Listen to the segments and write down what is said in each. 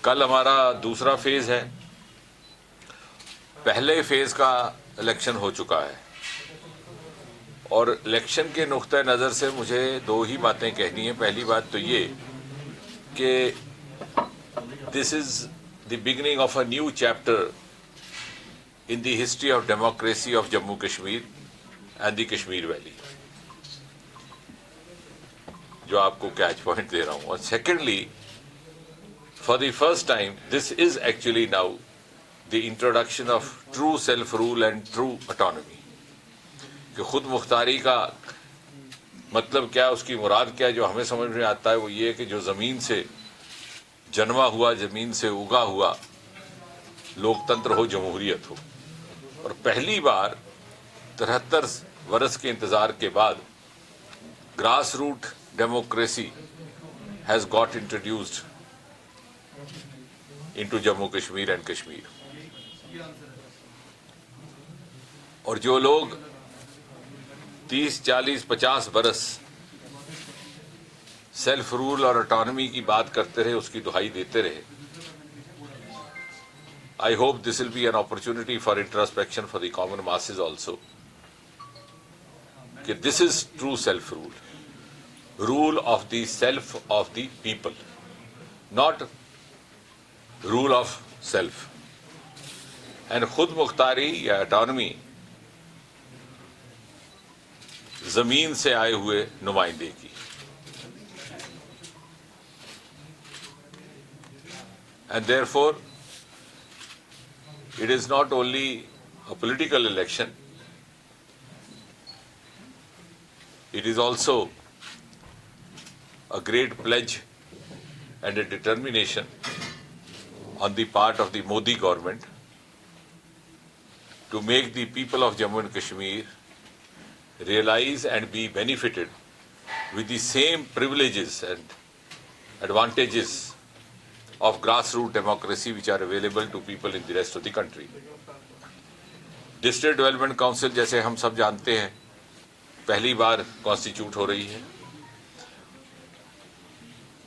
कल हमारा दूसरा फेज है। पहले फेज का इलेक्शन हो चुका है और इलेक्शन के नुक्ते नज़र से मुझे दो ही बातें कहनी है। पहली बात तो ये कि this is the beginning of a new chapter in the history of democracy of Jammu Kashmir and the Kashmir valley, जो आपको कैच पॉइंट दे रहा हूं। और secondly, for the first time, this is actually now the introduction of true self-rule and true autonomy. कि खुद मुख्तारी का मतलब क्या, उसकी मुराद क्या, जो हमें समझ में आता है वो ये कि जो ज़मीन से जन्मा हुआ, ज़मीन से उगा हुआ लोकतंत्र हो, जमहूरियत हो। और पहली बार 73 वर्ष के इंतज़ार के बाद grass root democracy has got introduced into Jammu Kashmir and Kashmir. और जो लोग 30, 40, 50 बरस सेल्फ रूल और ऑटोनॉमी की बात करते रहे, उसकी दुहाई देते रहे, I hope this will be an opportunity for introspection for the common masses also. कि this is true self rule, rule of the self of the people, not rule of self. And खुद मुख्तारी या autonomy जमीन से आए हुए नुमाइंदे की। And therefore it is not only a political election, it is also a great pledge and a determination on the part of the Modi government to make the people of Jammu and Kashmir realize and be benefited with the same privileges and advantages of grassroots democracy which are available to people in the rest of the country. District Development Council, जैसे हम सब जानते हैं, पहली बार constitute हो रही है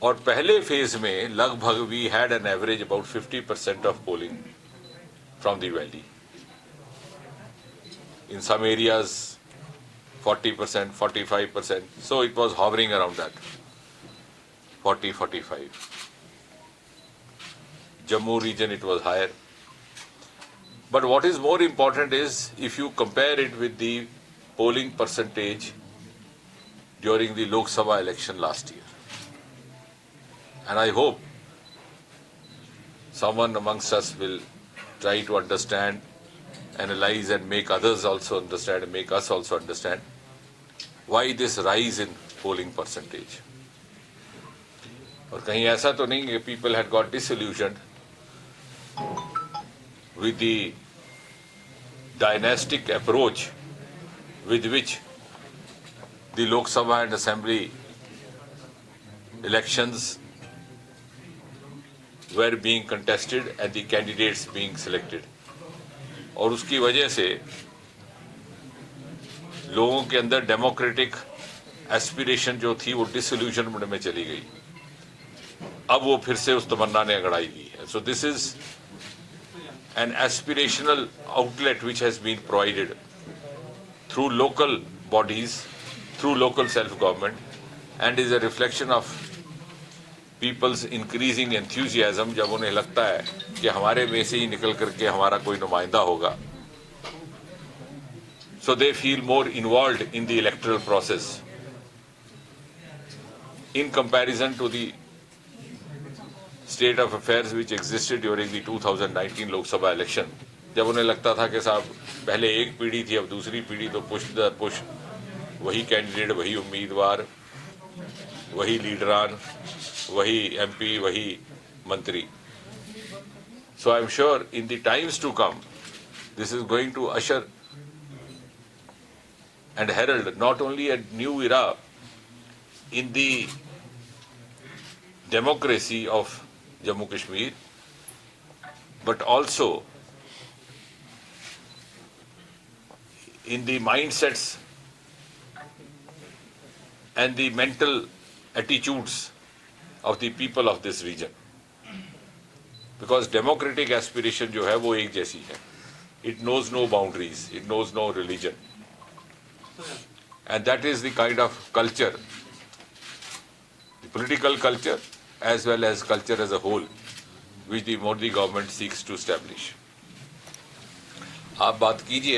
और पहले फेज में लगभग we had an average about 50% of polling from the valley. In some areas 40%, 45%, so it was hovering around that 40-45. Jammu region it was higher. But what is more important is if you compare it with the polling percentage during the Lok Sabha election last year. And I hope someone amongst us will try to understand, analyze and make others also understand and make us also understand why this rise in polling percentage. और कहीं ऐसा तो नहीं कि people had got disillusioned with the dynastic approach with which the Lok Sabha and Assembly elections were being contested and the candidates being selected. और उसकी वजह से लोगों के अंदर डेमोक्रेटिक एस्पिरेशन जो थी वो डिसइल्यूजनमेंट में चली गई। अब वो फिर से उस तमन्ना ने अगड़ाई दी है। So this is an aspirational outlet which has been provided through local bodies, through local self government and is a reflection of people's increasing enthusiasm. जब उन्हें लगता है कि हमारे में से ही निकल करके हमारा कोई नुमाइंदा होगा, so they feel more involved in the electoral process in comparison to the state of affairs which existed during the 2019 Lok Sabha election. जब उन्हें लगता था कि साहब पहले एक पीढ़ी थी, अब दूसरी पीढ़ी, तो पुश दर पुश वही कैंडिडेट, वही उम्मीदवार, वही लीडरान, वही एमपी, वही मंत्री। So I am sure in the times to come, this is going to usher and herald not only a new era in the democracy of Jammu Kashmir, but also in the mindsets and the mental attitudes of the people of this region. Because democratic aspiration जो है वो एक जैसी है. It knows no boundaries, it knows no religion, and that is the kind of culture, the political culture as well as culture as a whole, which the Modi government seeks to establish. आप बात कीजिए